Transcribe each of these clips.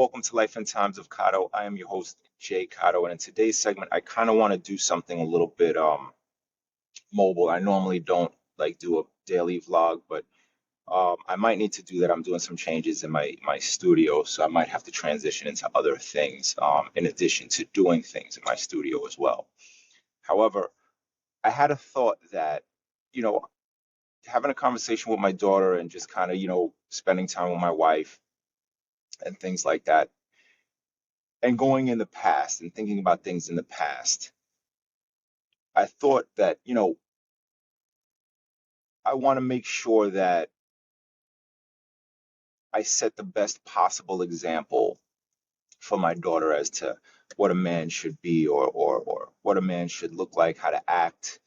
Welcome to Life in Times of Cotto. I am your host, Jay Cotto, and in today's segment, I kind of want to do something a little bit mobile. I normally don't like do a daily vlog, but I might need to do that. I'm doing some changes in my studio, so I might have to transition into other things in addition to doing things in my studio as well. However, I had a thought that, you know, having a conversation with my daughter and just kind of, spending time with my wife and things like that, and going in the past and thinking about things in the past, I thought that, I want to make sure that I set the best possible example for my daughter as to what a man should be or what a man should look like, how to act.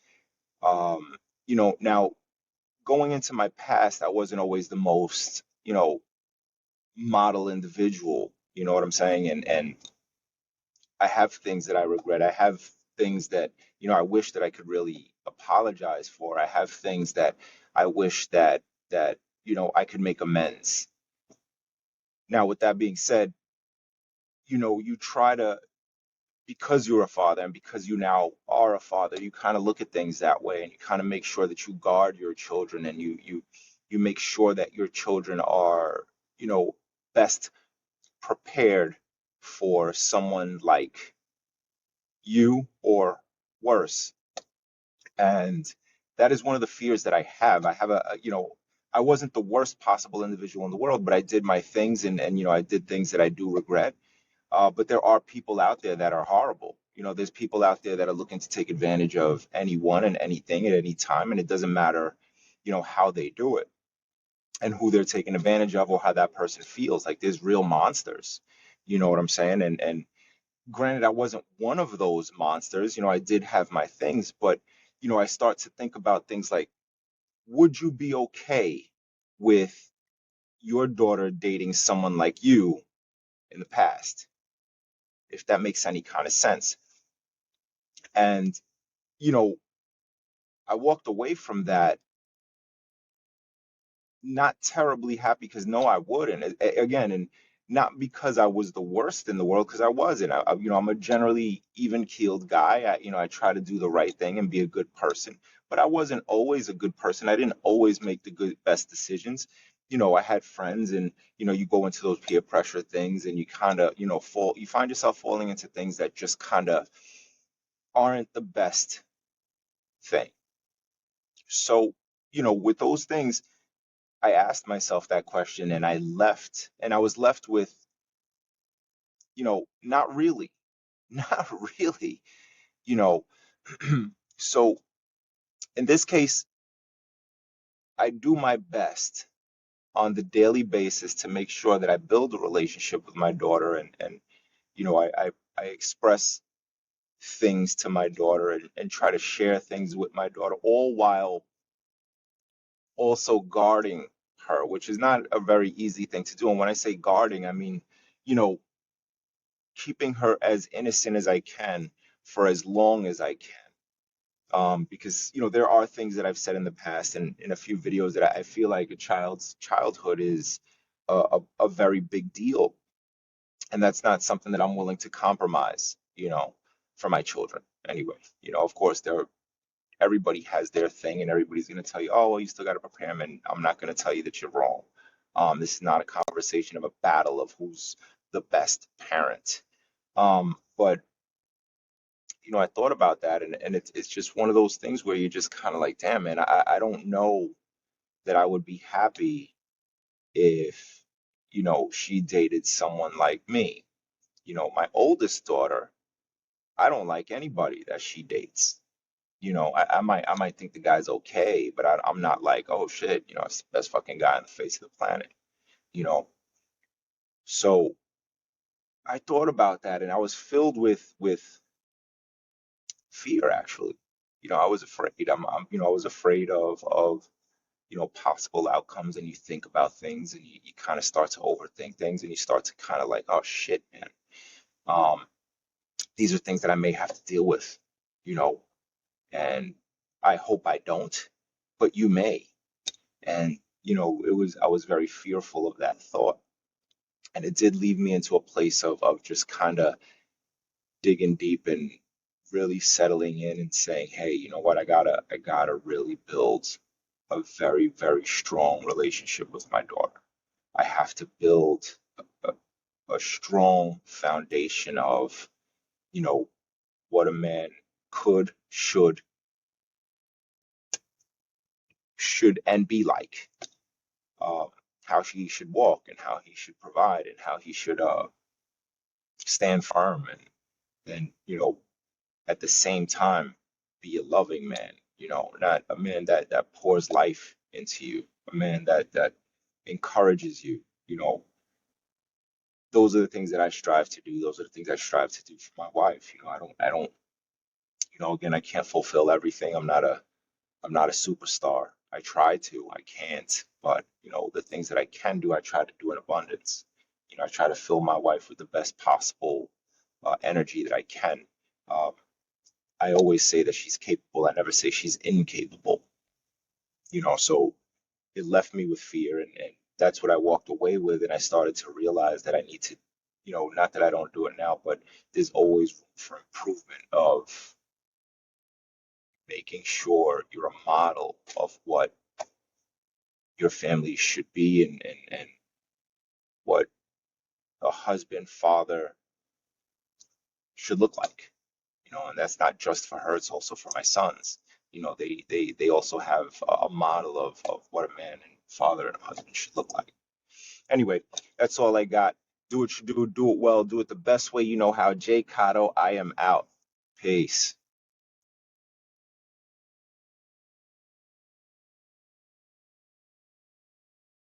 Now going into my past, I wasn't always the most, model individual, you know what I'm saying? And I have things that I regret. I have things that, I wish that I could really apologize for. I have things that I wish that, I could make amends. Now, with that being said, you try to, because you're a father and because you now are a father, you kind of look at things that way and you kind of make sure that you guard your children and you make sure that your children are, best prepared for someone like you or worse. And that is one of the fears that I have. I have I wasn't the worst possible individual in the world, but I did my things and I did things that I do regret. But there are people out there that are horrible. There's people out there that are looking to take advantage of anyone and anything at any time, and it doesn't matter, how they do it and who they're taking advantage of or how that person feels. Like there's real monsters. You know what I'm saying? And granted, I wasn't one of those monsters. I did have my things, but I start to think about things like, would you be okay with your daughter dating someone like you in the past, if that makes any kind of sense? And, you know, I walked away from that not terribly happy because no, I wouldn't. Again, and not because I was the worst in the world, because I wasn't. I'm a generally even-keeled guy. I try to do the right thing and be a good person, but I wasn't always a good person. I didn't always make the best decisions. I had friends, and you go into those peer pressure things, and you kind of, you find yourself falling into things that just kind of aren't the best thing. So, with those things, I asked myself that question and I left, and I was left with, not really, not really, you know. So in this case, I do my best on the daily basis to make sure that I build a relationship with my daughter and I express things to my daughter and try to share things with my daughter, all while also guarding her, which is not a very easy thing to do. And when I say guarding, I mean, you know, keeping her as innocent as I can for as long as I can. Because there are things that I've said in the past and in a few videos that I feel like a child's childhood is a very big deal, and that's not something that I'm willing to compromise, for my children. Anyway, of course, everybody has their thing, and everybody's going to tell you, oh, well, you still got to prepare them, and I'm not going to tell you that you're wrong. This is not a conversation of a battle of who's the best parent. But I thought about that, and it's just one of those things where you're just kind of like, damn, man, I don't know that I would be happy if, she dated someone like me. My oldest daughter, I don't like anybody that she dates. I might think the guy's okay, but I'm not like, oh shit, it's the best fucking guy on the face of the planet, you know. So I thought about that, and I was filled with fear, actually. I was afraid. I was afraid of possible outcomes, and you think about things, and you kind of start to overthink things, and you start to kind of like, oh shit, man. Um, these are things that I may have to deal with, you know, and I hope I don't, but you may. And I was very fearful of that thought. And it did leave me into a place of just kind of digging deep and really settling in and saying, hey, you know what, I gotta really build a very, very strong relationship with my daughter. I have to build a, a strong foundation of, you know, what a man could, should and be like, um, how he should walk and how he should provide and how he should stand firm and at the same time be a loving man, not a man that pours life into you, a man that encourages you, you know. Those are the things that I strive to do. Those are the things I strive to do for my wife. I don't, again, I can't fulfill everything. I'm not a superstar. I try to, I can't, but the things that I can do, I try to do in abundance. I try to fill my wife with the best possible energy that I can. Um, I always say that she's capable. I never say she's incapable. So it left me with fear, and that's what I walked away with. And I started to realize that I need to, not that I don't do it now, but there's always room for improvement of making sure you're a model of what your family should be and what a husband, father should look like. And that's not just for her, it's also for my sons. They also have a model of what a man and father and a husband should look like. Anyway, that's all I got. Do what you do it well, do it the best way you know how. Jay Cotto, I am out. Peace.